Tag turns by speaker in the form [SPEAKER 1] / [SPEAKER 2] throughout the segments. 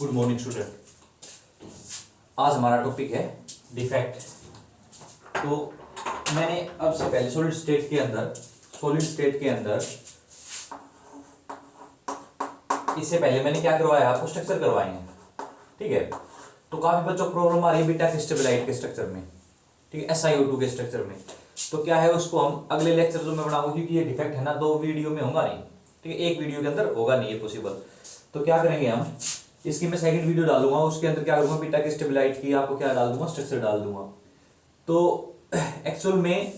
[SPEAKER 1] Good morning student. आज हमारा topic है डिफेक्ट। तो मैंने अब से पहले सॉलिड स्टेट के अंदर इससे पहले मैंने क्या करवाया, आपको स्ट्रक्चर करवाए हैं। ठीक है, तो काफी बच्चों को प्रॉब्लम आ रही है बीटा क्रिस्टलाइट के स्ट्रक्चर में, ठीक है, SiO2 के स्ट्रक्चर में। तो क्या है, उसको हम अगले लेक्चर में बनाऊंगा, क्योंकि ये डिफेक्ट है ना, दो वीडियो में होगा नहीं, ठीक है, एक वीडियो के अंदर होगा नहीं, ये पॉसिबल। तो क्या करेंगे हम, इसकी मैं सेकंड वीडियो डालूंगा, उसके अंदर क्या करूंगा, बीटा क्रिस्टलाइट की आपको क्या डाल दूंगा, स्ट्रक्चर डाल दूंगा। तो एक्चुअल में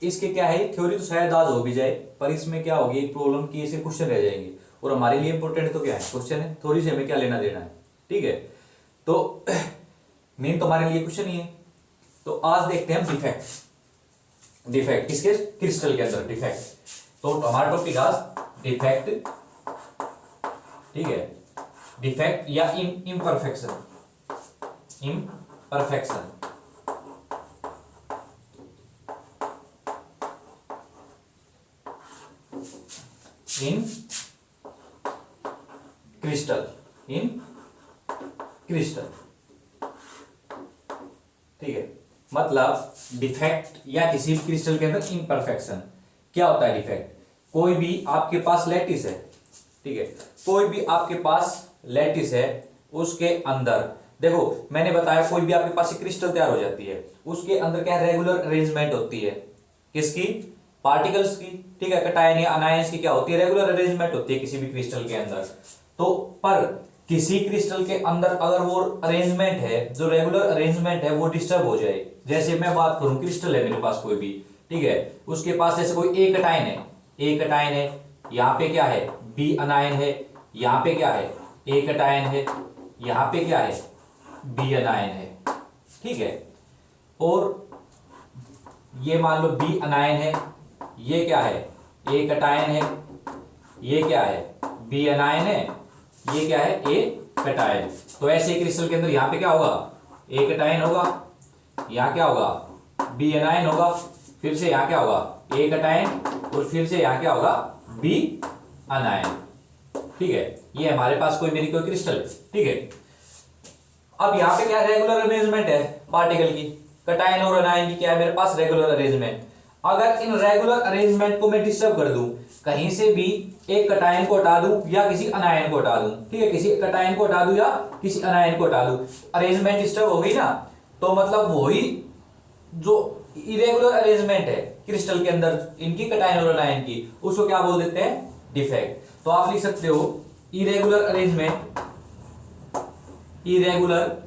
[SPEAKER 1] इसके क्या है, थ्योरी तो शायद आज हो भी जाए, पर इसमें क्या होगी एक प्रॉब्लम की इसके क्वेश्चन रह जाएंगे, और हमारे लिए इंपॉर्टेंट तो क्या है, क्वेश्चन है, थ्योरी से हमें क्या लेना देना है। ठीक है, तो मेन तो हमारे लिए क्वेश्चन ही है। तो आज देखते हैं हम डिफेक्ट किसके, क्रिस्टल के अंदर डिफेक्ट। तो हमारा टॉपिक आज डिफेक्ट, ठीक है, डिफेक्ट या इम्परफेक्शन इन क्रिस्टल, ठीक है, मतलब डिफेक्ट या किसी भी क्रिस्टल के अंदर इम्परफेक्शन। क्या होता है डिफेक्ट, कोई भी आपके पास लैटिस है, ठीक है, कोई भी आपके पास लैटिस है, उसके अंदर देखो मैंने बताया कोई भी आपके पास एक क्रिस्टल तैयार हो जाती है, उसके अंदर क्या रेगुलर अरेंजमेंट होती है, किसकी, पार्टिकल्स की, ठीक है, कैटायन या अनायंस की क्या होती है, रेगुलर अरेंजमेंट होती है किसी भी क्रिस्टल के अंदर। तो पर किसी क्रिस्टल के अंदर अगर वो अरेंजमेंट है, जो रेगुलर अरेंजमेंट है, वो डिस्टर्ब हो जाए, जैसे मैं बात करूं क्रिस्टल है मेरे पास कोई भी, ठीक है, उसके पास जैसे कोई ए कैटायन है, यहाँ पे क्या है, बी अनायन है, यहाँ पे क्या है, ए कैटायन है, यहाँ पे क्या है, बी अनायन है, ठीक है, और ये मान लो बी अनायन है, ये क्या है, ए कैटायन है, ये क्या है, बी अनायन है, ये क्या है, ए कैटायन। तो ऐसे क्रिस्टल के अंदर यहाँ पे क्या होगा, ए कैटायन होगा, यहाँ क्या होगा, बी अनायन होगा, फिर से यहाँ क्या होगा, ए कैटायन, और फिर से यहाँ क्या होगा, बी अनायन। ठीक है, ये हमारे पास कोई मेरी कोई क्रिस्टल, ठीक है। अब यहाँ पे क्या रेगुलर अरेंजमेंट है पार्टिकल की, कैटायन और अनायन की क्या है मेरे पास, रेगुलर अरेंजमेंट। अगर इन रेगुलर अरेंजमेंट को मैं डिस्टर्ब कर दूं, कहीं से भी एक कैटायन को हटा दूं या किसी अनायन को हटा दूं, ठीक है, किसी कैटायन को हटा दूं या किसी अनायन को हटा दूं, अरेंजमेंट डिस्टर्ब हो गई ना, तो मतलब वही जो इरेगुलर अरेंजमेंट है क्रिस्टल के अंदर इनकी कैटायन और अनायन की, उसको क्या बोल देते हैं, डिफेक्ट। तो आप लिख सकते हो irregular arrangement, irregular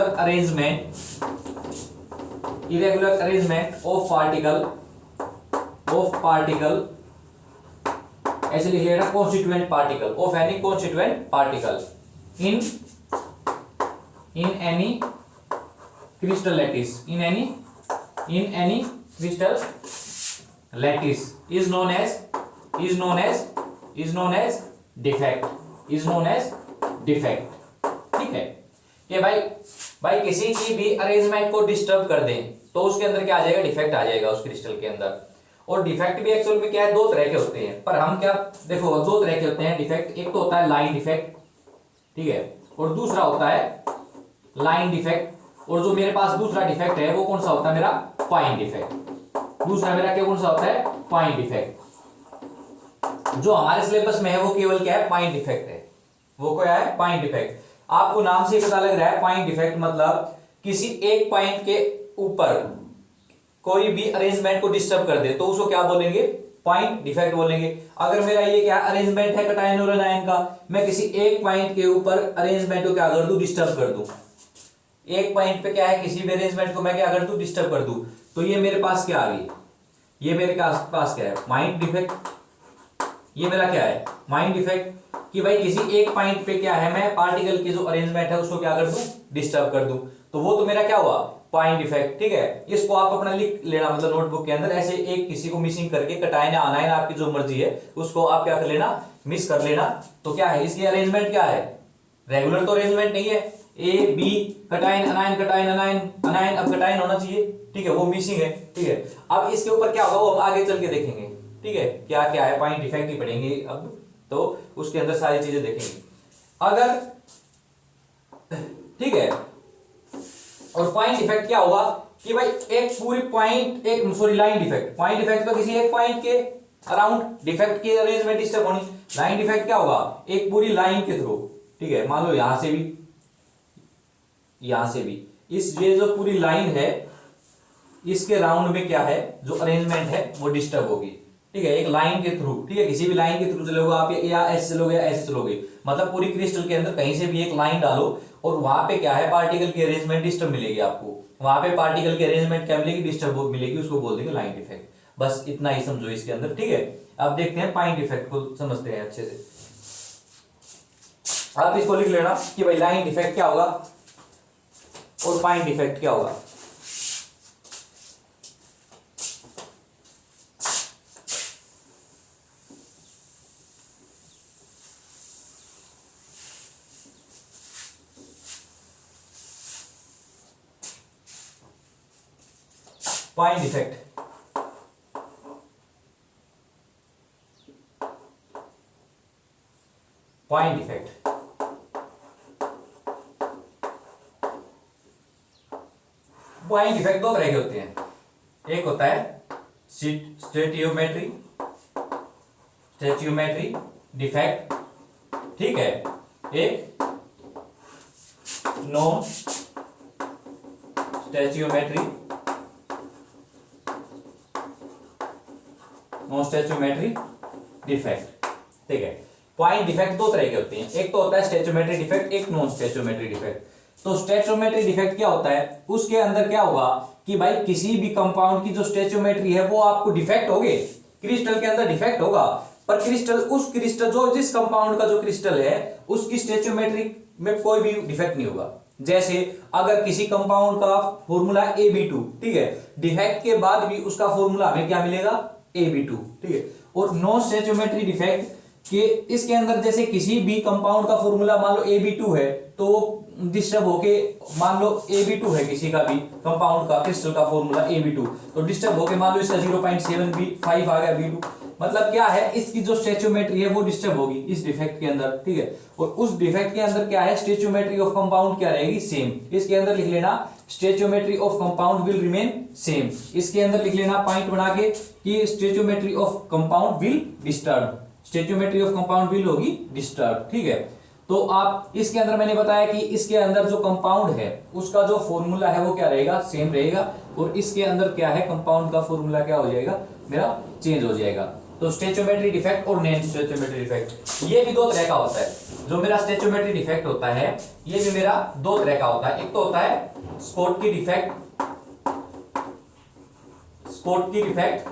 [SPEAKER 1] arrangement of particle, ऐसे लिखिएगा ना, constituent particle of any constituent particle in any crystal lattice, in any crystal lattice is known as defect, ठीक है। ये भाई किसी की भी अरेंजमेंट को डिस्टर्ब कर दें तो उसके अंदर क्या आ जाएगा, डिफेक्ट आ जाएगा उस क्रिस्टल के अंदर। और डिफेक्ट भी एक्चुअल में क्या है, दो तरह के होते हैं, पर हम क्या देखो दो तरह के होते हैं डिफेक्ट, एक तो होता है लाइन डिफेक्ट, ठीक है, और दूसरा होता है लाइन डिफेक्ट। और जो मेरे पास दूसरा डिफेक्ट है वो कौन सा होता है मेरा, पॉइंट डिफेक्ट। दूसरा मेरा क्या कौन सा होता है, पॉइंट डिफेक्ट। जो हमारे सिलेबस में है वो केवल क्या है, पॉइंट डिफेक्ट है, वो क्या है, पॉइंट डिफेक्ट। आपको नाम से पता लग रहा है, पॉइंट डिफेक्ट मतलब किसी एक पॉइंट के ऊपर कोई भी अरेंजमेंट को डिस्टर्ब कर दे तो उसको क्या बोलेंगे, पॉइंट डिफेक्ट बोलेंगे। अगर मेरा ये क्या अरेंजमेंट है कैटायन और अनायन का, मैं किसी एक पॉइंट के ऊपर अरेंजमेंट को क्या कर दूं, डिस्टर्ब कर दूं, एक पॉइंट पे क्या है, किसी भी अरेंजमेंट को मैं क्या कर दूं, डिस्टर्ब कर दूं, तो ये मेरे पास क्या आ गई, ये मेरे पास क्या है, पॉइंट डिफेक्ट। ये मेरा क्या है, पॉइंट डिफेक्ट, कि भाई किसी एक पॉइंट पे क्या है, मैं पार्टिकल की जो अरेंजमेंट है उसको क्या कर दूं, डिस्टर्ब कर दूं, तो वो तो मेरा क्या हुआ, पॉइंट डिफेक्ट, ठीक है। इसको आप अपना लिख लेना, मतलब नोटबुक के अंदर ऐसे एक किसी को मिसिंग करके, कैटायन या अनायन आपकी जो मर्जी है उसको आप क्या कर लेना, मिस कर लेना। तो क्या है, इसकी अरेंजमेंट क्या है, रेगुलर तो अरेंजमेंट नहीं है, A B cation anion cation anion anion, अब कैटायन होना चाहिए, ठीक है, वो मिसिंग है, ठीक है। अब इसके ऊपर क्या होगा वो हम आगे चल के देखेंगे, ठीक है, क्या क्या है, पॉइंट डिफेक्ट ही पढ़ेंगे अब, तो उसके अंदर सारी चीजें देखेंगे अगर, ठीक है। और पॉइंट डिफेक्ट क्या होगा कि भाई एक पूरी पॉइंट, एक sorry line defect, point defect तो किसी एक पॉइंट के अराउंड डिफेक्ट की अरेंजमेंट डिस्टर्ब होनी, लाइन डिफेक्ट क्या होगा एक पूरी लाइन के थ्रू, ठीक है। मान लो यहां से भी, यहां से भी, इस ये जो पूरी लाइन है इसके राउंड में क्या है जो अरेंजमेंट है वो डिस्टर्ब होगी, ठीक है, एक लाइन के थ्रू, ठीक है, किसी भी लाइन के थ्रू चलोगे आप, या ऐसे चलोगे या ऐसे चलोगे, मतलब पूरी क्रिस्टल के अंदर कहीं से भी एक लाइन डालो और वहां पे क्या है पार्टिकल की अरेंजमेंट डिस्टर्ब मिलेगी आपको, वहां पे पार्टिकल की अरेंजमेंट क्या मिलेगी, डिस्टर्ब मिलेगी, उसको बोल देंगे लाइन डिफेक्ट। बस इतना ही समझो इसके अंदर, ठीक है। अब देखते हैं पॉइंट डिफेक्ट को समझते हैं अच्छे से। आप इसको लिख लेना कि भाई लाइन डिफेक्ट क्या होगा और पॉइंट डिफेक्ट क्या होगा। Point defect, point defect, point defect दो तरह के होते हैं, एक होता है स्टेटियोमेट्री, स्टेटियोमेट्री डिफेक्ट, ठीक है, एक नॉन स्टेचियोमेट्री, नॉन स्टेचियोमेट्री डिफेक्ट, ठीक है। पॉइंट डिफेक्ट दो तरह के होते हैं, एक तो होता है स्टेचियोमेट्री डिफेक्ट, एक नॉन स्टेचियोमेट्री डिफेक्ट। तो स्टेचियोमेट्री डिफेक्ट क्या होता है, उसके अंदर क्या होगा कि भाई किसी भी कंपाउंड की जो स्टेचियोमेट्री है वो आपको डिफेक्ट होगे, क्रिस्टल के अंदर डिफेक्ट होगा, पर क्रिस्टल, उस क्रिस्टल जो जिस कंपाउंड का जो क्रिस्टल है उसकी स्टेचियोमेट्री में कोई भी डिफेक्ट नहीं होगा। जैसे अगर किसी कंपाउंड का फॉर्मूला Ab2, ठीक है, डिफेक्ट के बाद भी उसका फॉर्मूला हमें क्या मिलेगा Ab2, ठीक है। और नॉन स्टेचियोमेट्री डिफेक्ट के इसके अंदर जैसे किसी भी कंपाउंड का फॉर्मूला मान लो Ab2 है तो वो डिस्टर्ब होके, मान लो Ab2 है किसी का भी कंपाउंड का क्रिस्टल का फॉर्मूला Ab2, तो डिस्टर्ब होके मान लो इसका 0.75 आ गया B2, मतलब क्या है इसकी जो स्टेचियोमेट्री है वो डिस्टर्ब होगी इस डिफेक्ट के अंदर, ठीक है। और उस डिफेक्ट के अंदर क्या है स्टेचियोमेट्री ऑफ कंपाउंड क्या रहेगी सेम, इसके अंदर लिख लेना stoichiometry of compound will remain same, इसके अंदर लिख लेना पॉइंट बना के कि stoichiometry of compound will disturb, stoichiometry of compound will होगी डिस्टर्ब, ठीक है। तो आप इसके अंदर मैंने बताया कि इसके अंदर जो कंपाउंड है उसका जो फॉर्मूला है वो क्या रहेगा सेम रहेगा, और इसके अंदर क्या है कंपाउंड का फॉर्मूला क्या हो जाएगा मेरा चेंज हो जाएगा। तो स्टेचियोमेट्री डिफेक्ट और नॉन स्टेचियोमेट्री डिफेक्ट ये भी दो तरह का होता है, जो मेरा स्टेचियोमेट्री डिफेक्ट होता है ये भी मेरा दो तरह का होता है, एक तो होता है स्कोटकी डिफेक्ट, स्कोटकी डिफेक्ट,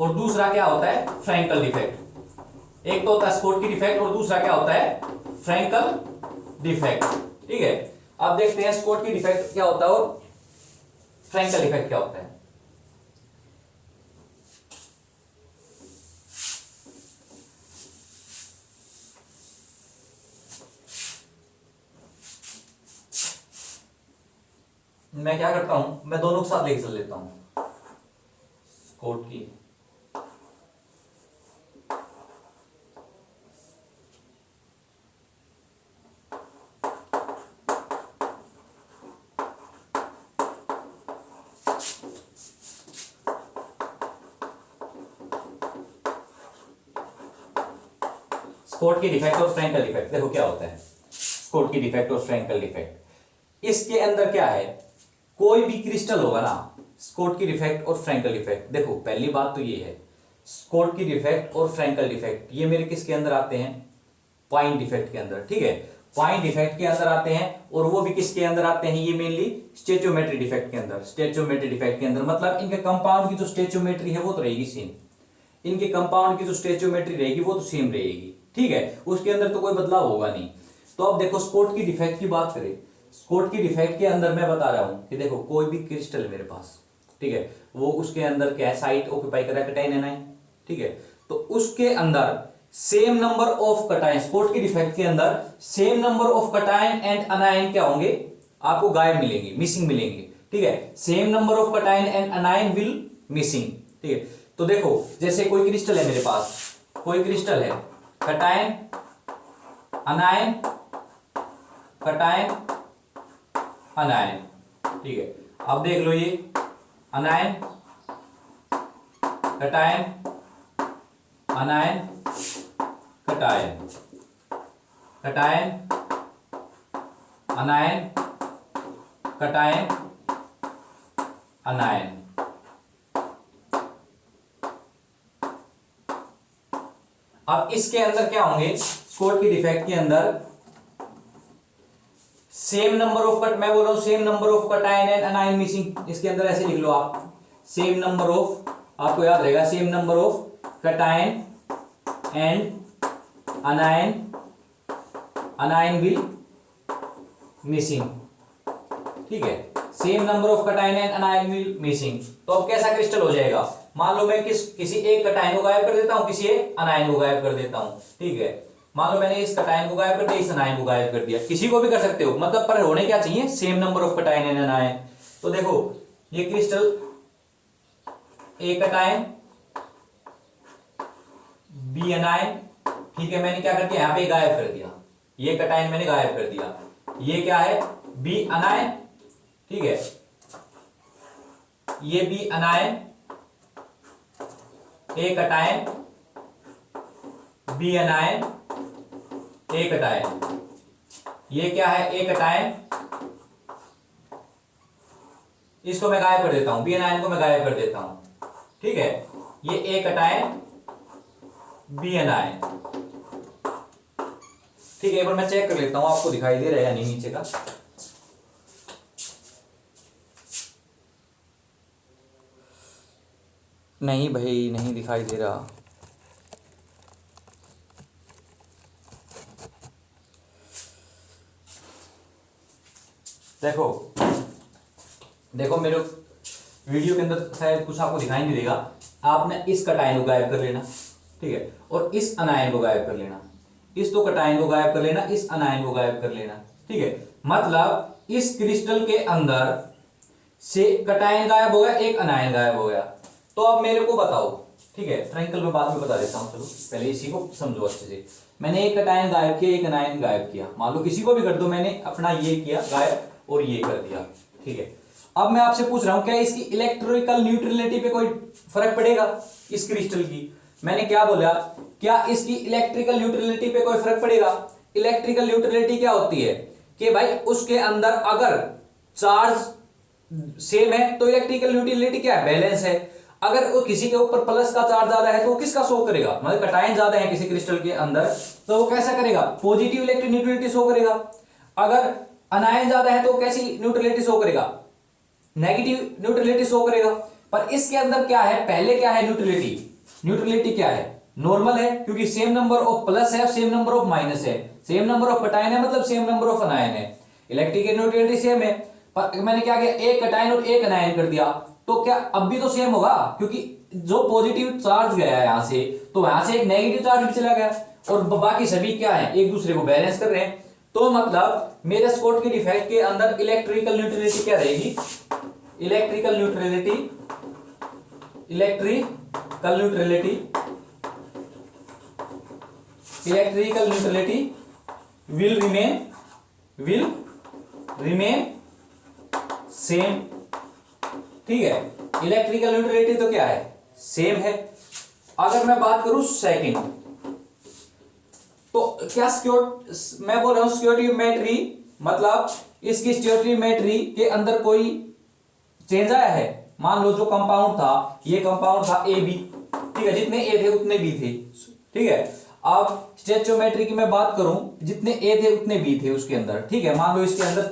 [SPEAKER 1] और दूसरा क्या होता है फ्रैंकल डिफेक्ट। एक तो होता है स्कोटकी डिफेक्ट और दूसरा क्या होता है फ्रैंकल डिफेक्ट, ठीक है। अब देखते हैं स्कोटकी डिफेक्ट क्या होता है और फ्रैंकल डिफेक्ट क्या होता है। मैं क्या करता हूं, मैं दोनों के साथ लेके चल लेता हूं, स्कोटकी स्कोटकी डिफेक्ट और फ्रैंकल डिफेक्ट, देखो क्या होता है स्कोटकी डिफेक्ट और फ्रैंकल डिफेक्ट। इसके अंदर क्या है कोई भी क्रिस्टल होगा ना, स्कोटकी डिफेक्ट और फ्रैंकल डिफेक्ट, देखो पहली बात तो ये है स्कोटकी डिफेक्ट और फ्रैंकल डिफेक्ट ये मेरे किसके अंदर आते हैं पॉइंट डिफेक्ट के अंदर, ठीक है, पॉइंट डिफेक्ट के अंदर आते हैं, और वो भी किसके अंदर आते हैं ये मेनली स्टेचियोमेट्री डिफेक्ट के अंदर, स्टेचियोमेट्री डिफेक्ट के अंदर, मतलब इनके कंपाउंड की जो स्टेचियोमेट्री है वो तो रहेगी सेम, इनके कंपाउंड की जो स्टेचियोमेट्री रहेगी वो तो सेम रहेगी, ठीक है, उसके अंदर तो कोई बदलाव होगा नहीं। तो अब देखो स्कोटकी डिफेक्ट की बात करें, स्कोटकी डिफेक्ट के अंदर मैं बता रहा हूं कि देखो कोई भी क्रिस्टल है मेरे पास, ठीक है, वो उसके अंदर क्या है साइट ऑक्यूपाई कर रहा है कैटायन एनायन, ठीक है, तो उसके अंदर same number of cation, Schottky defect के अंदर same number of cation and अनायन क्या होंगे आपको गायब मिलेंगे, मिसिंग मिलेंगे, ठीक है, same number of cation and अनायन will missing, ठीक है। तो देखो जैसे कोई क्रिस्टल है मेरे पास, कोई क्रिस्टल है, कटायन अनायन कटायन अनायन, ठीक है। अब देख लो ये अनायन कटायन अनायन कटायन कटायन अनायन कटायन अनायन। अब इसके अंदर क्या होंगे, स्कोट की डिफेक्ट के अंदर सेम नंबर ऑफ कट, मैं बोल रहा हूं same number of cation and अनायन missing, इसके अंदर ऐसे लिख लो आप, सेम नंबर ऑफ, आपको याद रहेगा same number of cation and अनायन will missing, ठीक है। Same number of cation and अनायन will missing. तो अब कैसा क्रिस्टल हो जाएगा, मान लो मैं किसी एक कटायन को गायब कर देता हूं, किसी एक अनायन को गायब कर देता हूं, ठीक है। मान लो मैंने इस कटायन को गायब कर दिया, इस अनायन को गायब कर दिया, किसी को भी कर सकते हो, मतलब पर होने क्या चाहिए, same number of cation and अनायन। तो देखो ये क्रिस्टल ए कटायन बी अनायन, ठीक है। मैंने क्या कर दिया, यहां पे गायब कर दिया, ये कटायन मैंने गायब कर दिया, ये क्या है बी अनायन, ठीक है। ये बी अनायन ए कटायन बी अनायन ए कटायन, ये क्या है ए कटायन, इसको मैं गायब कर देता हूं, बी अनायन को मैं गायब कर देता हूं, ठीक है। ये ए कटायन बी अनायन, ठीक है। एक बार मैं चेक कर लेता हूं आपको दिखाई दे रहा है या नहीं नीचे का। नहीं भाई नहीं दिखाई दे रहा। देखो देखो मेरे वीडियो के अंदर शायद कुछ आपको दिखाई नहीं देगा। आपने इस कटायन को गायब कर लेना, ठीक है, और इस अनायन को गायब कर लेना, इस दो कटायन को गायब कर लेना, इस अनायन को गायब कर लेना, ठीक है। मतलब इस क्रिस्टल के अंदर से कटायन गायब हो गया, एक अनायन गायब हो गया। तो अब मेरे को बताओ, ठीक है, ट्रायंगल में बाद में बता देता हूं, चलो पहले इसी को समझो अच्छे से। मैंने एक कटायन गायब किया, एक अनायन गायब किया, मान लो किसी को भी कर दो, मैंने अपना ये किया गायब और ये कर दिया, ठीक है। अब मैं आपसे पूछ रहा हूं क्या इसकी इलेक्ट्रिकल न्यूट्रलिटी पे कोई फर्क पड़ेगा इस क्रिस्टल की? मैंने क्या बोला, क्या इसकी इलेक्ट्रिकल न्यूट्रलिटी पे कोई फर्क पड़ेगा? इलेक्ट्रिकल न्यूट्रलिटी क्या होती है कि भाई उसके अंदर अगर चार्ज सेम है तो इलेक्ट्रिकल न्यूट्रलिटी क्या है, बैलेंस है। अगर वो किसी के ऊपर प्लस का चार्ज ज्यादा है तो वो किसका शो करेगा, मतलब कटायन ज्यादा है किसी क्रिस्टल के अंदर तो वो कैसा करेगा, पॉजिटिव इलेक्ट्रिक न्यूट्रलिटी शो करेगा। अगर अनायन ज्यादा है तो कैसी न्यूट्रलिटी शो करेगा, नेगेटिव न्यूट्रलिटी शो करेगा। पर इसके अंदर क्या है, पहले क्या है न्यूट्रलिटी क्या है, नॉर्मल है, क्योंकि सेम नंबर ऑफ प्लस है, सेम नंबर ऑफ माइनस है, सेम नंबर ऑफ कटायन है, मतलब सेम नंबर ऑफ अनायन है, इलेक्ट्रिकल न्यूट्रलिटी सेम है। पर मैंने क्या किया, एक कटायन और एक अनायन कर दिया, तो क्या अब भी तो सेम होगा, क्योंकि जो पॉजिटिव चार्ज गया है यहां से, तो वहां से एक नेगेटिव चार्ज भी चला गया और बाकी सभी क्या है, एक दूसरे को बैलेंस कर रहे हैं। तो मतलब मेरे स्कॉट के डिफेक्ट के अंदर इलेक्ट्रिकल न्यूट्रलिटी क्या रहेगी, electrical neutrality will remain same, ठीक है। इलेक्ट्रिकल न्यूट्रलिटी तो क्या है, सेम है। अगर मैं बात करूं सेकंड, तो क्या मैं बोल रहा हूं स्टियोमेट्री, मतलब इसकी स्टियोमेट्री के अंदर कोई चेंज आया है। मान लो जो कंपाउंड था, ये कंपाउंड था ए बी, ठीक है, जितने ए थे उतने बी थे, ठीक है। अब स्टियोमेट्री की मैं बात करूं, जितने ए थे उतने बी थे उसके अंदर, ठीक है। मान लो इसके अंदर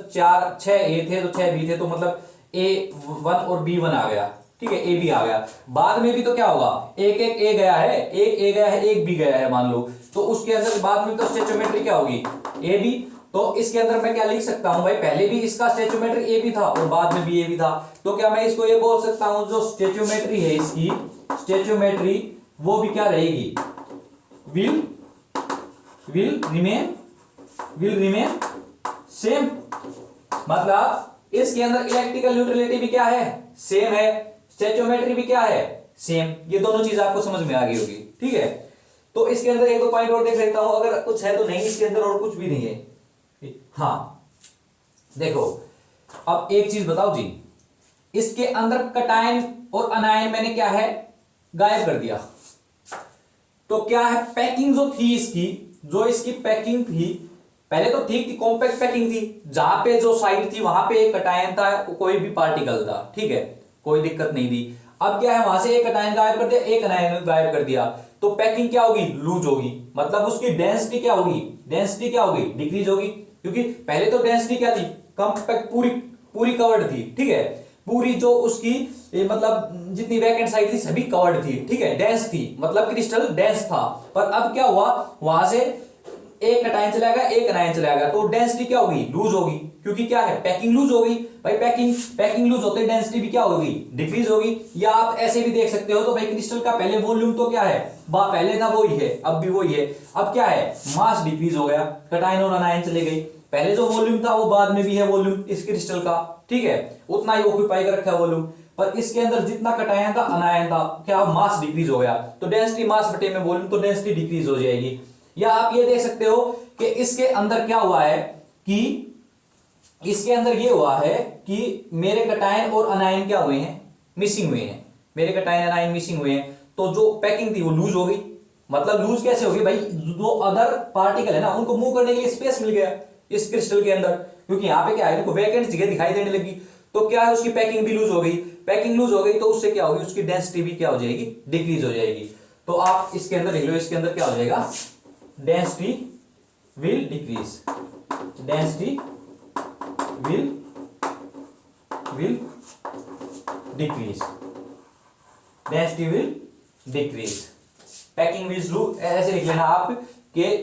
[SPEAKER 1] 6 ए थे तो 6 बी थे, तो मतलब A1 और B1 आ गया, ठीक है, A B आ गया। बाद में भी तो क्या होगा, एक ए गया है, एक ए गया है, एक बी गया है मान लो, तो उसके अंदर बाद में तो स्टियोमेट्री क्या होगी, ए बी। तो इसके अंदर मैं क्या लिख सकता हूं भाई, पहले भी इसका स्टियोमेट्री ए बी था और बाद में भी ए बी था, तो क्या मैं इसको ये बोल सकता हूं जो स्टियोमेट्री है इसकी, स्टियोमेट्री वो भी क्या रहेगी, विल रिमेन सेम। मतलब इसके अंदर इलेक्ट्रिकल न्यूट्रलिटी भी क्या है, सेम है, स्टियोमेट्री भी क्या है, सेम। ये दोनों चीज आपको समझ में आ गई होगी, ठीक है। तो इसके अंदर एक दो पॉइंट और देख लेता हूं, अगर कुछ है तो नहीं, इसके अंदर और कुछ भी नहीं है। हाँ देखो, अब एक चीज बताओ जी, इसके अंदर कटायन और अनायन मैंने क्या है, गायब कर दिया। तो क्या है, पैकिंग जो थी इसकी, जो इसकी पैकिंग थी पहले तो ठीक थी, कॉम्पैक्ट पैकिंग थी, जहां पे जो साइड थी वहां पे एक कटायन था, कोई भी पार्टिकल था, ठीक है, कोई दिक्कत नहीं थी। अब क्या है, वहां से एक कटायन गायब कर दिया, एक अनायन गायब कर दिया, तो पैकिंग क्या होगी, लूज होगी, मतलब उसकी डेंसिटी क्या होगी, डेंसिटी क्या होगी, डिक्रीज होगी। क्योंकि पहले तो डेंसिटी क्या थी, कॉम्पैक्ट पूरी पूरी कवर्ड थी, ठीक है, पूरी जो उसकी मतलब जितनी वैकेंट साइड थी सभी कवर्ड थी, ठीक है, डेंस थी, मतलब क्रिस्टल डेंस था। पर अब क्या हुआ, वहां से एक कटायन चला गया, एक अनायन चला गया, तो डेंसिटी क्या होगी, लूज होगी, क्योंकि क्या है, पैकिंग लूज होगी भाई, पैकिंग लूज होते डेंसिटी भी क्या होगी, डिक्रीज होगी। या आप ऐसे भी देख सकते हो, तो भाई क्रिस्टल का पहले वॉल्यूम तो क्या है, वह पहले था वही है, अब भी वही है, अब क्या है, मास डिक्रीज हो गया, कटायन और अनायन चले गए, पहले जो वॉल्यूम था वो बाद में भी है वॉल्यूम इस क्रिस्टल का, ठीक है, उतना ही ऑक्यूपाई कर रखा है वॉल्यूम, पर इसके अंदर जितना कटायन था अनायन था, क्या मास डिक्रीज हो गया, तो डेंसिटी मास बटे में वॉल्यूम, तो डेंसिटी डिक्रीज हो जाएगी। या आप ये देख सकते हो कि इसके अंदर क्या हुआ है, कि इसके अंदर ये हुआ है कि मेरे कटायन और अनायन क्या हुए हैं, मिसिंग हुए हैं, मेरे कटायन अनायन मिसिंग हुए हैं, तो जो पैकिंग थी वो लूज हो गई। मतलब लूज कैसे होगी भाई, जो अदर पार्टिकल है ना उनको मूव करने के लिए स्पेस मिल गया इस क्रिस्टल के अंदर, क्योंकि यहां पे क्या है, इनको वैकेंट जगह दिखाई देने लगी, तो क्या है, उसकी पैकिंग भी लूज हो गई, पैकिंग लूज हो गई तो उससे क्या होगी, उसकी डेंसिटी भी क्या हो जाएगी, डिक्रीज हो जाएगी। तो आप इसके अंदर लिख लो, इसके अंदर क्या हो जाएगा, density will decrease, density will decrease, density will decrease, packing will loose, ऐसे लिख लेना आप के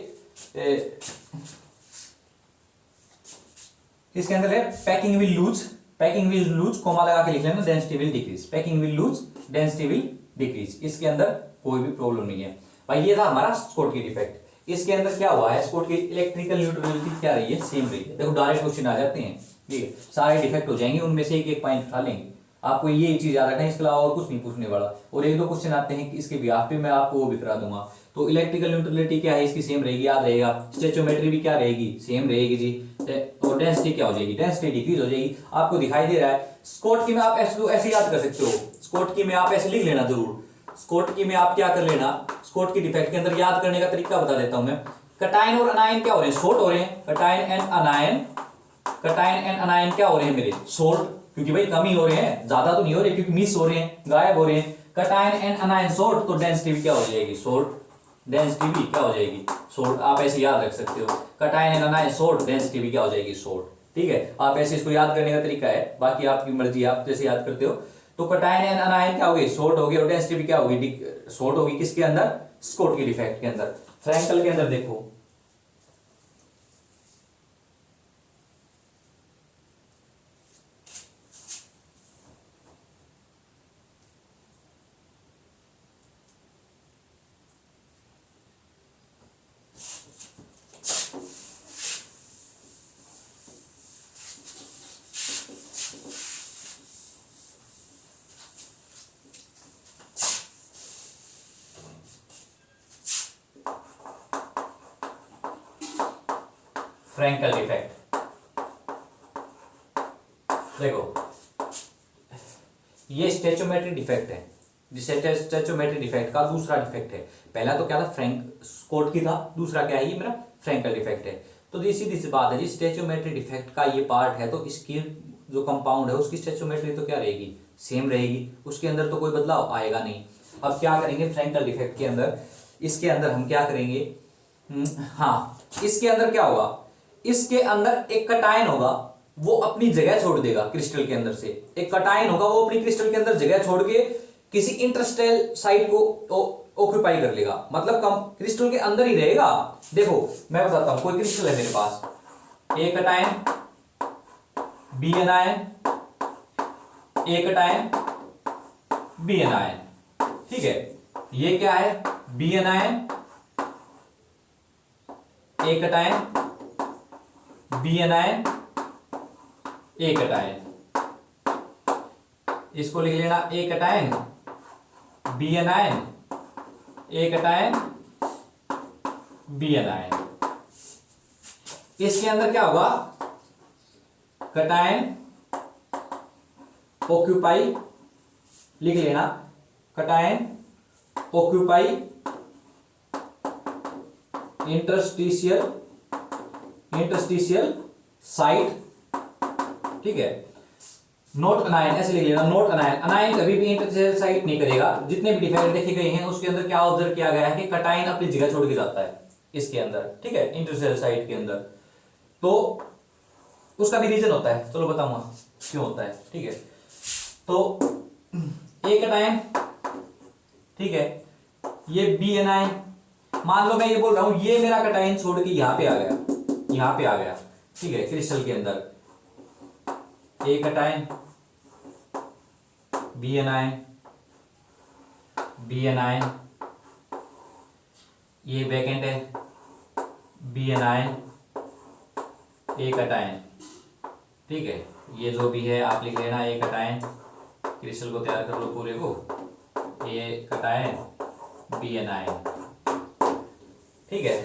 [SPEAKER 1] इसके अंदर है packing will loose, packing will loose comma लगा के लिख लेना, density will decrease, packing will loose, density will decrease, इसके अंदर कोई भी प्रॉब्लम नहीं है भाई। ये था हमारा स्कॉट की डिफेक्ट। इसके अंदर क्या हुआ है, स्कॉट की इलेक्ट्रिकल न्यूट्रलिटी क्या रही है, सेम रही है। देखो डायरेक्ट क्वेश्चन आ जाते हैं, ठीक है, सारे डिफेक्ट हो जाएंगे, उनमें से एक एक पॉइंट उठा लेंगे, आपको ये चीज याद रखना है, इसके अलावा और कुछ नहीं पूछने वाला। और एक दो क्वेश्चन आते हैं कि इसके बिहाफ पे मैं आपको वो भी करा दूंगा। तो इलेक्ट्रिकल न्यूट्रलिटी क्या है, इसकी सेम रहेगी, याद रहेगा। स्टेचोमेट्री भी क्या रहेगी, सेम रहेगी जी। और डेंसिटी क्या हो जाएगी, डेंसिटी डिक्रीज हो जाएगी। आपको दिखाई दे रहा है स्कॉट की में आप ऐसे याद कर सकते हो, स्कॉट की में आप ऐसे लिख लेना जरूर। स्कॉट की में आप क्या कर लेना, स्कॉट की डिफेक्ट के अंदर याद करने का तरीका बता देता हूं मैं। कटायन और अनायन क्या हो रहे हैं, शॉर्ट हो रहे हैं, कटायन एंड अनायन, कटायन एंड अनायन क्या हो रहे हैं मेरे, शॉर्ट, क्योंकि भाई कम ही हो रहे हैं, ज्यादा तो नहीं हो रहे, क्योंकि मिस हो रहे हैं, गायब हो रहे हैं। कटायन एंड अनायन शॉर्ट, तो डेंसिटी भी क्या हो जाएगी, शॉर्ट, डेंसिटी भी क्या हो जाएगी, शॉर्ट। आप ऐसे याद रख सकते हो, कटायन एंड अनायन शॉर्ट, डेंसिटी भी क्या हो जाएगी, शॉर्ट, ठीक है। आप ऐसे इसको याद करने का तरीका है, बाकी आपकी मर्जी, आप जैसे याद करते हो। तो कटायन एंड अनायन क्या होगी, शॉर्ट होगी, और डेंसिटी भी क्या होगी, शॉर्ट होगी, किसके अंदर, स्कॉट की डिफेक्ट के अंदर। फ्रैंकल के अंदर देखो, फ्रैंकल डिफेक्ट देखो, ये स्टेचोमेट्रिक डिफेक्ट है, जिसे स्टेचोमेट्रिक डिफेक्ट का दूसरा डिफेक्ट है। पहला तो क्या था, फ्रैंक स्कॉट की था, दूसरा क्या है, ये मेरा फ्रैंकल डिफेक्ट है। तो ये सीधी सी बात है जी, स्टेचोमेट्रिक डिफेक्ट का ये पार्ट है, तो इसकी जो कंपाउंड है उसकी स्टेचोमेट्री तो क्या रहेगी, सेम रहेगी, उसके अंदर तो कोई बदलाव आएगा नहीं। अब क्या करेंगे फ्रैंकल डिफेक्ट के अंदर, इसके अंदर हम क्या करेंगे, हाँ, इसके अंदर क्या होगा, इसके अंदर एक कटायन होगा, वो अपनी जगह छोड़ देगा क्रिस्टल के अंदर से, एक कटायन होगा वो अपनी क्रिस्टल के अंदर जगह छोड़ के किसी इंटरस्टेल साइट को ऑक्यूपाई कर लेगा, मतलब कम क्रिस्टल के अंदर ही रहेगा। देखो मैं बताता हूं, कोई क्रिस्टल है मेरे पास, ए cation, B anion, A cation, B anion, ठीक है, ये क्या है, B anion, A cation, B anion, A cation, इसको लिख लेना ए cation, B anion, A cation, B anion. इसके अंदर क्या होगा, कटायन ऑक्यूपाई, लिख लेना, कटायन ऑक्यूपाई इंटरस्टिशियल साइट, ठीक है। नोट अनायन ऐसे लिख लेना, नोट अनायन, अनायन कभी भी इंटरस्टिशियल साइट नहीं करेगा। जितने भी डिफेक्ट देखे गए हैं उसके अंदर क्या ऑब्जर्व किया गया है कि कटायन अपनी जगह छोड़ के जाता है इसके अंदर, ठीक है, इंटरस्टिशियल साइट के अंदर। तो उसका भी रीजन होता है, चलो बताऊंगा क्यों होता है, ठीक है। तो ए कटायन, ठीक है, ये बी एनायन, मान लो मैं ये बोल रहा हूं ये मेरा कटायन छोड़ के यहां पे आ गया, यहां पे आ गया, ठीक है, क्रिस्टल के अंदर A cation, B anion, B anion, ये वैकेंट है, बी एनायन, ए कटायन, ठीक है। ये जो भी है आप लिख लेना, ए कटायन, क्रिस्टल को तैयार कर लो पूरे को, ए कटायन, बी एनायन, ठीक है।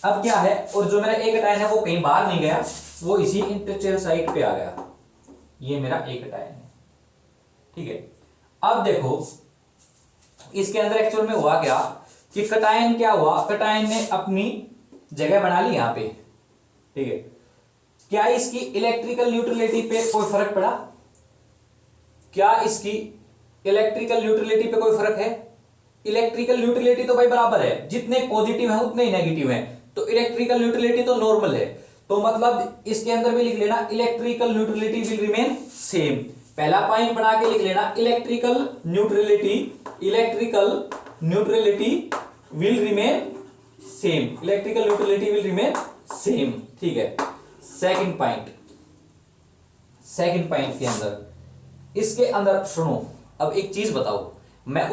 [SPEAKER 1] अब क्या है, और जो मेरा ए कटायन है वो कहीं बाहर नहीं गया, वो इसी इंटरस्टिशियल साइट पे आ गया, ये मेरा ए कटायन है, ठीक है। अब देखो इसके अंदर एक्चुअल में हुआ क्या कि कटायन क्या हुआ, कटायन ने अपनी जगह बना ली यहां पे, ठीक है। क्या इसकी इलेक्ट्रिकल न्यूट्रलिटी पे कोई फर्क पड़ा, क्या इसकी इलेक्ट्रिकल न्यूट्रलिटी पे कोई फर्क है? इलेक्ट्रिकल न्यूट्रलिटी तो भाई बराबर है, जितने पॉजिटिव है उतने ही नेगेटिव है, तो इलेक्ट्रिकल न्यूट्रलिटी तो नॉर्मल है। तो मतलब इसके अंदर भी लिख लेना electrical neutrality will remain same. पहला पॉइंट बना के लिख लेना electrical neutrality will remain same, electrical neutrality will remain same, ठीक है। सेकंड पॉइंट के अंदर, इसके अंदर सुनो, अब एक चीज बताओ, मैं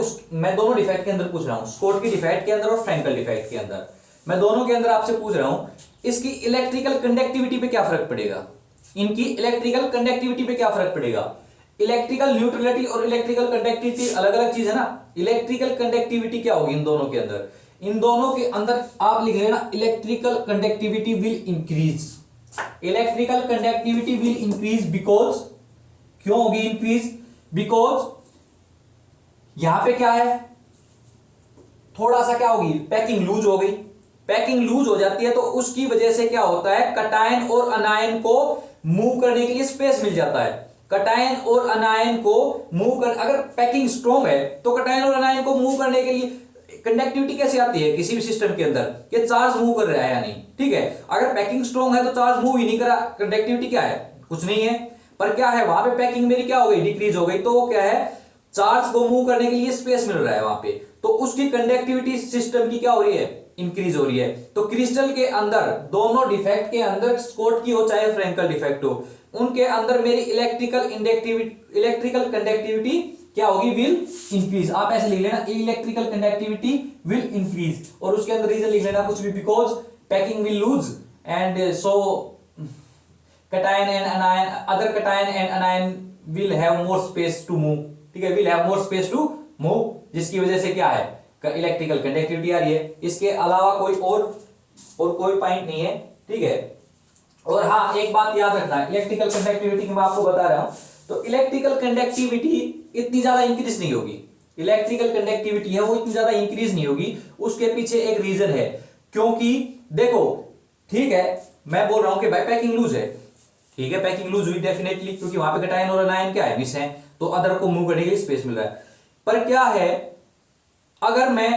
[SPEAKER 1] दोनों डिफेक्ट के अंदर पूछ रहा हूं, स्कॉट की डिफेक्ट के अंदर और फ्रैंकल डिफेक्ट के अंदर, मैं दोनों के अंदर आपसे पूछ रहा हूं इसकी इलेक्ट्रिकल कंडक्टिविटी पे क्या फर्क पड़ेगा, इनकी इलेक्ट्रिकल कंडक्टिविटी पे क्या फर्क पड़ेगा। इलेक्ट्रिकल न्यूट्रलिटी और इलेक्ट्रिकल कंडक्टिविटी अलग अलग चीज है ना। इलेक्ट्रिकल कंडक्टिविटी क्या होगी इन दोनों के अंदर, इन दोनों के अंदर आप लिख लेना electrical conductivity will increase, electrical conductivity will increase because, क्यों होगी इंक्रीज, बिकॉज यहां पे क्या है, थोड़ा सा क्या होगी, पैकिंग लूज हो गई, पैकिंग लूज हो जाती है तो उसकी वजह से क्या होता है, कटायन और अनायन को मूव करने के लिए स्पेस मिल जाता है। कटायन और अनायन को मूव कर, अगर पैकिंग स्ट्रॉन्ग है तो कटायन और अनायन को मूव करने के लिए कंडक्टिविटी कैसे आती है किसी भी सिस्टम के अंदर, कि चार्ज मूव कर रहा है या नहीं, ठीक है। अगर पैकिंग स्ट्रॉन्ग है तो चार्ज मूव ही नहीं करा, कंडक्टिविटी क्या है, कुछ नहीं है। पर क्या है, वहां पे पैकिंग मेरी क्या हो गई, डिक्रीज हो गई, तो वो क्या है, चार्ज को मूव करने के लिए स्पेस मिल रहा है वहां पे, तो उसकी कंडक्टिविटी सिस्टम की क्या हो रही है, इंक्रीज हो रही है। तो क्रिस्टल के अंदर दोनों डिफेक्ट के अंदर, स्कॉट की हो चाहे फ्रैंकल डिफेक्ट हो, उनके अंदर मेरी इलेक्ट्रिकल कंडक्टिविटी क्या होगी, विल इंक्रीज। आप ऐसे लिख लेना इलेक्ट्रिकल कंडक्टिविटी विल इंक्रीज, और उसके अंदर रीजन लिख लेना कुछ भी, because packing will loose and so cation and anion, other cation and anion will have more space to move, ठीक है, will have more space to move, जिसकी वजह से क्या है, इलेक्ट्रिकल कंडक्टिविटी आ रही है। इसके अलावा कोई और कोई पॉइंट नहीं है, ठीक है। और हाँ, एक बात याद रखना, इलेक्ट्रिकल कंडक्टिविटी की मैं आपको बता रहा हूं, तो इलेक्ट्रिकल कंडक्टिविटी इतनी ज्यादा इंक्रीज नहीं होगी, इलेक्ट्रिकल कंडक्टिविटी है वो इतनी ज्यादा इंक्रीज नहीं होगी। उसके पीछे एक रीजन है, क्योंकि देखो, ठीक है, मैं बोल रहा हूं कि भाई पैकिंग लूज है, ठीक है, पैकिंग लूज हुई डेफिनेटली, क्योंकि वहां पे कटायन और अनायन क्या है, मिस है, तो अदर को मूव करने के लिए स्पेस मिल रहा है। पर क्या है, अगर मैं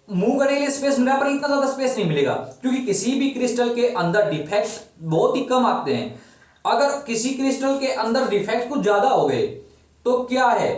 [SPEAKER 1] मूव करने के लिए स्पेस मिल रहा है पर इतना ज्यादा स्पेस नहीं मिलेगा, क्योंकि किसी भी क्रिस्टल के अंदर डिफेक्ट बहुत ही कम आते हैं। अगर किसी क्रिस्टल के अंदर डिफेक्ट कुछ ज्यादा हो गए तो क्या है,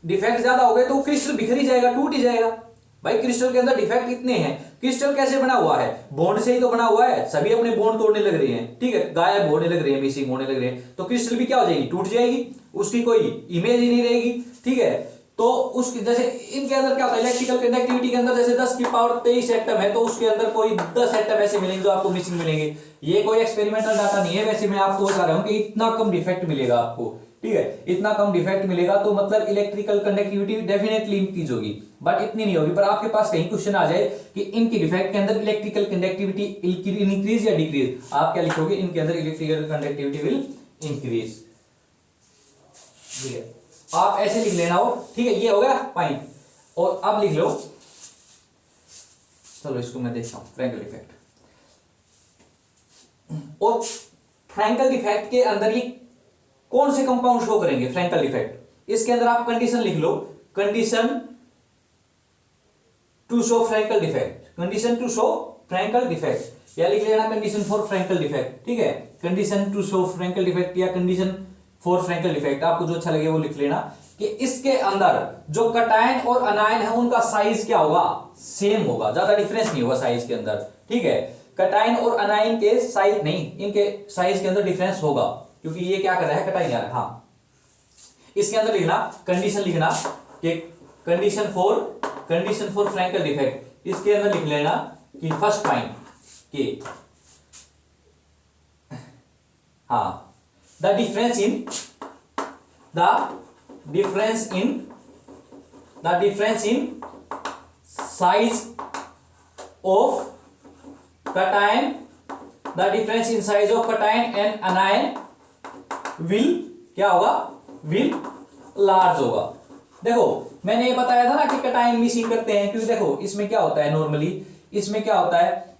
[SPEAKER 1] डिफेक्ट ज्यादा हो गए तो क्रिस्टल बिखर ही जाएगा, टूट ही जाएगा। भाई क्रिस्टल के अंदर डिफेक्ट इतने हैं, क्रिस्टल कैसे बना हुआ है, बॉन्ड से ही तो बना हुआ है, सभी अपने बॉन्ड तोड़ने लग रहे हैं, ठीक है, गायब होने लग रहे हैं, मिसिंग होने लग रहे हैं, तो क्रिस्टल भी क्या हो जाएगी, टूट जाएगी, उसकी कोई इमेज ही नहीं रहेगी, ठीक है। तो उसकी जैसे इनके अंदर क्या होता है, इलेक्ट्रिकल कंडक्टिविटी के अंदर जैसे 10 की पावर 23 एटम है, तो उसके अंदर कोई 10 एटम ऐसे मिलेंगे जो आपको मिसिंग मिलेंगे। ये कोई एक्सपेरिमेंटल डाटा नहीं है, वैसे मैं आपको बता रहा हूं कि इतना कम डिफेक्ट मिलेगा आपको, ठीक है, इतना कम डिफेक्ट मिलेगा तो मतलब इलेक्ट्रिकल कंडक्टिविटी डेफिनेटली इंक्रीज होगी, बट इतनी नहीं होगी। पर आपके पास कहीं क्वेश्चन आ जाए कि इनकी डिफेक्ट के अंदर इलेक्ट्रिकल कंडक्टिविटी इंक्रीज या डिक्रीज, आप क्या लिखोगे, इनके अंदर इलेक्ट्रिकल कंडक्टिविटी विल इंक्रीज। ठीक है, आप ऐसे लिख लेना हो। ठीक है, ये हो गया पॉइंट। और अब लिख लो, चलो इसको मैं देखता हूं, फ्रैंकल डिफेक्ट। और फ्रैंकल डिफेक्ट के अंदर ये कौन से कंपाउंड शो करेंगे फ्रैंकल डिफेक्ट, इसके अंदर आप कंडीशन लिख लो, condition to show Frenkel defect, condition to show Frenkel defect, या लिख लेना कंडीशन फॉर फ्रैंकल डिफेक्ट। ठीक है, condition to show Frenkel defect या कंडीशन फॉर फ्रैंकल डिफेक्ट, आपको जो अच्छा लगे वो लिख लेना। कि इसके अंदर जो कटायन और अनायन है उनका साइज क्या होगा, सेम होगा, ज्यादा डिफरेंस नहीं होगा साइज के अंदर। ठीक है, कटायन और अनायन के साइज नहीं, इनके साइज के अंदर डिफरेंस होगा, क्योंकि ये क्या कर रहा है, कटायन जा रहा है। हाँ, इसके अंदर लिखना, कंडीशन लिखना कि कंडीशन फॉर फ्रैंकल डिफेक्ट, इसके अंदर लिख लेना कि फर्स्ट पॉइंट कि हाँ, the difference in size of cation, the difference in size of cation and अनायन will क्या होगा, विल लार्ज होगा। देखो मैंने ये बताया था ना कि कटायन मिसिंग करते हैं, क्योंकि देखो इसमें क्या होता है, नॉर्मली इसमें क्या होता है,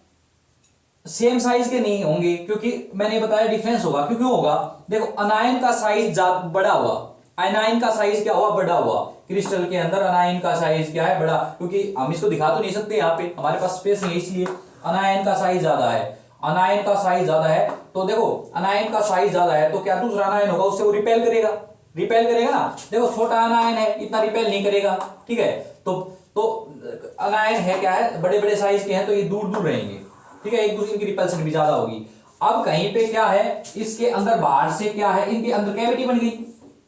[SPEAKER 1] सेम साइज के नहीं होंगे, क्योंकि मैंने बताया डिफरेंस होगा। क्यों होगा, देखो अनायन का साइज बड़ा हुआ, अनायन का साइज क्या हुआ, बड़ा हुआ, क्रिस्टल के अंदर अनायन का साइज क्या है, बड़ा, क्योंकि हम इसको दिखा तो नहीं सकते, यहाँ पे हमारे पास स्पेस नहीं है, इसलिए अनायन का साइज ज्यादा है, अनायन का साइज ज्यादा है। तो देखो अनायन का साइज ज्यादा है तो क्या दूसरा अनायन होगा, उससे वो रिपेल करेगा ना। देखो छोटा अनायन है, इतना रिपेल नहीं करेगा। ठीक है, तो अनायन है क्या है, बड़े बड़े साइज के हैं, तो ये दूर दूर रहेंगे। ठीक है, एक दूसरे की रिपल्सन भी ज्यादा होगी। अब कहीं पे क्या है, इसके अंदर बाहर से क्या है, इनके अंदर कैविटी बन गई,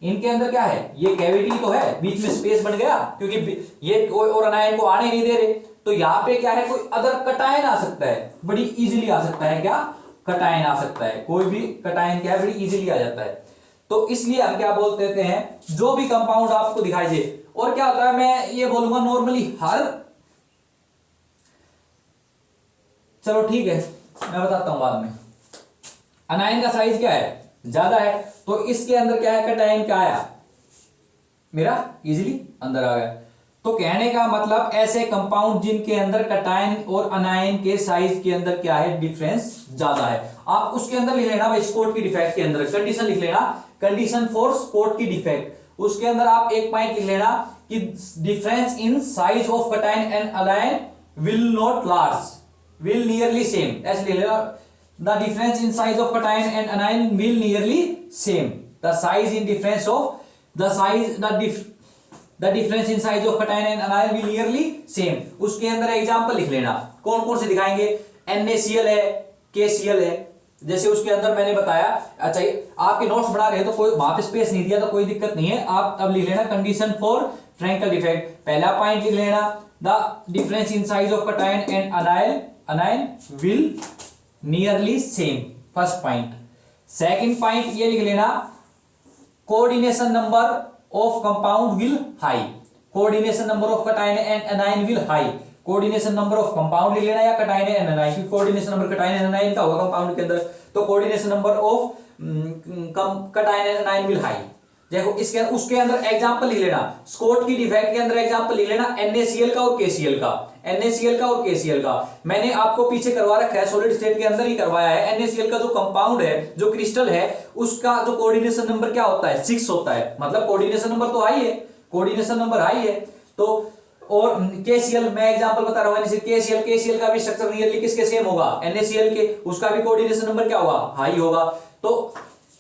[SPEAKER 1] इनके अंदर क्या है, ये कैविटी तो है, बीच में स्पेस बन गया, क्योंकि ये कोई और अनायन को आने नहीं दे रहे, तो यहाँ पे क्या है, कोई अदर कटायन आ सकता है, बड़ी इजीली आ सकता है, क्या कटायन आ सकता है, कोई भी कटायन क्या है, बड़ी इजीली आ जाता है। तो इसलिए हम क्या बोल देते हैं, जो भी कंपाउंड आपको दिखाई दे। और क्या होता है, मैं ये बोलूंगा नॉर्मली हर, चलो ठीक है मैं बताता हूं बाद में, अनायन का साइज क्या है, ज्यादा है, तो इसके अंदर क्या है, कटायन क्या आया, मेरा इजीली अंदर आ गया। तो कहने का मतलब ऐसे कंपाउंड जिनके अंदर कटायन और अनायन के साइज के अंदर क्या है, डिफरेंस ज्यादा है, आप उसके अंदर लिख लेना भाई, स्कोट की डिफेक्ट के अंदर कंडीशन लिख लेना, कंडीशन फॉर स्कोट की डिफेक्ट, उसके अंदर आप एक पॉइंट लिख लेना कि difference in size of cation and अनायन will not large, will nearly same, ऐसे ले लेना, the difference in size of cation and anion will nearly same, the size in difference of the size the difference in size of cation and anion will nearly same। उसके अंदर example लिख लेना, कौन कौन से दिखाएंगे, NaCl है, KCl है, जैसे उसके अंदर मैंने बताया। अच्छा आपके नोट्स बना रहे हैं तो कोई वहां पे स्पेस नहीं दिया तो कोई दिक्कत नहीं है, आप अब लिख लेना कंडीशन फॉर फ्रैंकल डिफेक्ट, पहला पॉइंट लिख लेना the difference in size of cation and anion will nearly same, first point. Second point ये लिख लेना, coordination number of compound will high, coordination number of cation and anion will high, coordination number of compound लिख लेना या cation and anion, क्योंकि coordination number cation and anion का होगा compound के अंदर, तो coordination number of cation and anion will high. देखो इसके उसके अंदर एग्जांपल लिख लेना, स्कोट की डिफेक्ट के अंदर एग्जांपल लिख लेना NaCl का और KCl का, NaCl का और KCl का। मैंने आपको पीछे करवा रखा है, सॉलिड स्टेट के अंदर ही करवाया है। NaCl का जो कंपाउंड है, जो क्रिस्टल है, उसका जो कोऑर्डिनेशन नंबर क्या होता है, 6 होता है, मतलब कोऑर्डिनेशन नंबर तो हाई है, कोऑर्डिनेशन नंबर हाई है। तो और KCl मैं एग्जांपल बता रहा हूं, KCl का भी स्ट्रक्चर नियरली किसके सेम होगा, NaCl के, उसका भी कोऑर्डिनेशन नंबर क्या होगा, हाई होगा। तो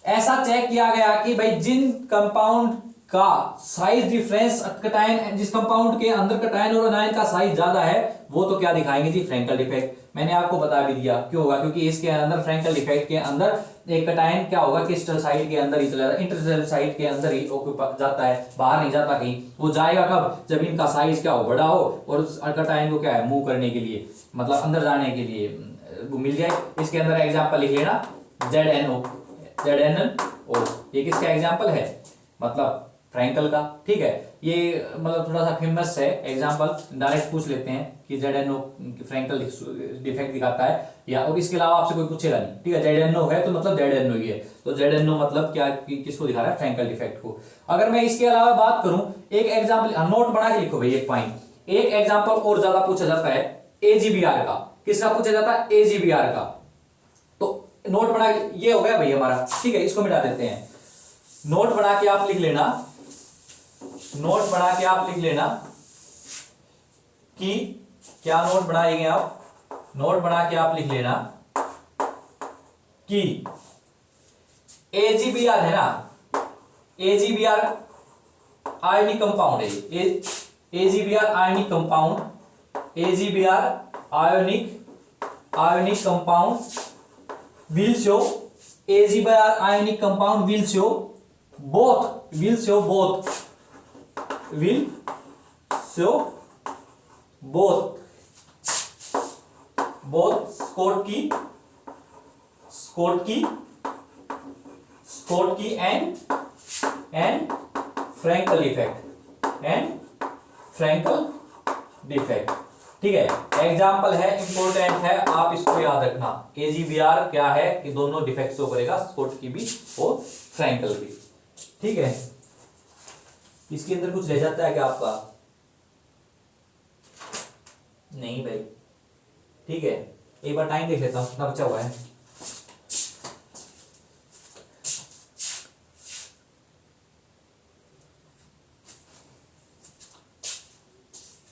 [SPEAKER 1] ऐसा चेक किया गया कि भाई जिन कंपाउंड का साइज डिफरेंस कटायन, जिस कंपाउंड के अंदर कटायन और अनायन का साइज ज्यादा है, वो तो क्या दिखाएंगे जी, फ्रैंकल डिफेक्ट। मैंने आपको बता भी दिया क्यों होगा, क्योंकि इसके अंदर फ्रैंकल डिफेक्ट के अंदर एक कटायन क्या होगा, क्रिस्टल साइड के अंदर ही चला जाता है, इंटरसेल साइड के अंदर ही जाता है, बाहर नहीं जाता कहीं। वो जाएगा कब, जब इनका साइज क्या हो, बड़ा हो, और उस कटायन को क्या है, मूव करने के लिए, मतलब अंदर जाने के लिए वो मिल जाए। इसके अंदर एग्जाम्पल लिख लेना ZnO, ये किसका एग्जाम्पल है, मतलब फ्रैंकल का, ठीक है। ये मतलब थोड़ा सा फेमस है एग्जांपल, डायरेक्ट पूछ लेते हैं कि जेड-एन-ओ फ्रैंकल डिफेक्ट दिखाता है या, और इसके अलावा आपसे कोई पूछेगा नहीं, ठीक है। जेड-एन-ओ है तो मतलब जेड-एन-ओ ही है, तो जेड-एन-ओ मतलब क्या किसको दिखा रहा है, फ्रैंकल डिफेक्ट को। अगर मैं इसके अलावा बात करूं, एक एग्जाम्पल नोट बना के लिखो भाई, एक पॉइंट, एक एग्जाम्पल और ज्यादा पूछा जाता है एजीबीआर का। किसका पूछा जाता है, एजीबीआर का। तो नोट बना के, ये हो गया भाई हमारा, ठीक है, इसको मिटा देते हैं। नोट बना के आप लिख लेना, नोट बना के आप लिख लेना कि क्या नोट बनाएंगे आप, नोट बना के आप लिख लेना कि एजीबीआर है ना, एजीबीआर आयनिक कंपाउंड है, AgBr ionic compound, AgBr ionic compound will show, AgBr ionic compound will show both, will show both, will show both Schottky and Frankel defect, ठीक है। एग्जाम्पल है, इंपॉर्टेंट है, आप इसको याद रखना। एजीबीआर क्या है कि दोनों डिफेक्ट शो करेगा, स्कॉटकी भी और फ्रैंकल भी, ठीक है। इसके अंदर कुछ रह जाता है क्या आपका, नहीं भाई, ठीक है। एक बार टाइम देख लेता हूँ कितना बचा हुआ है।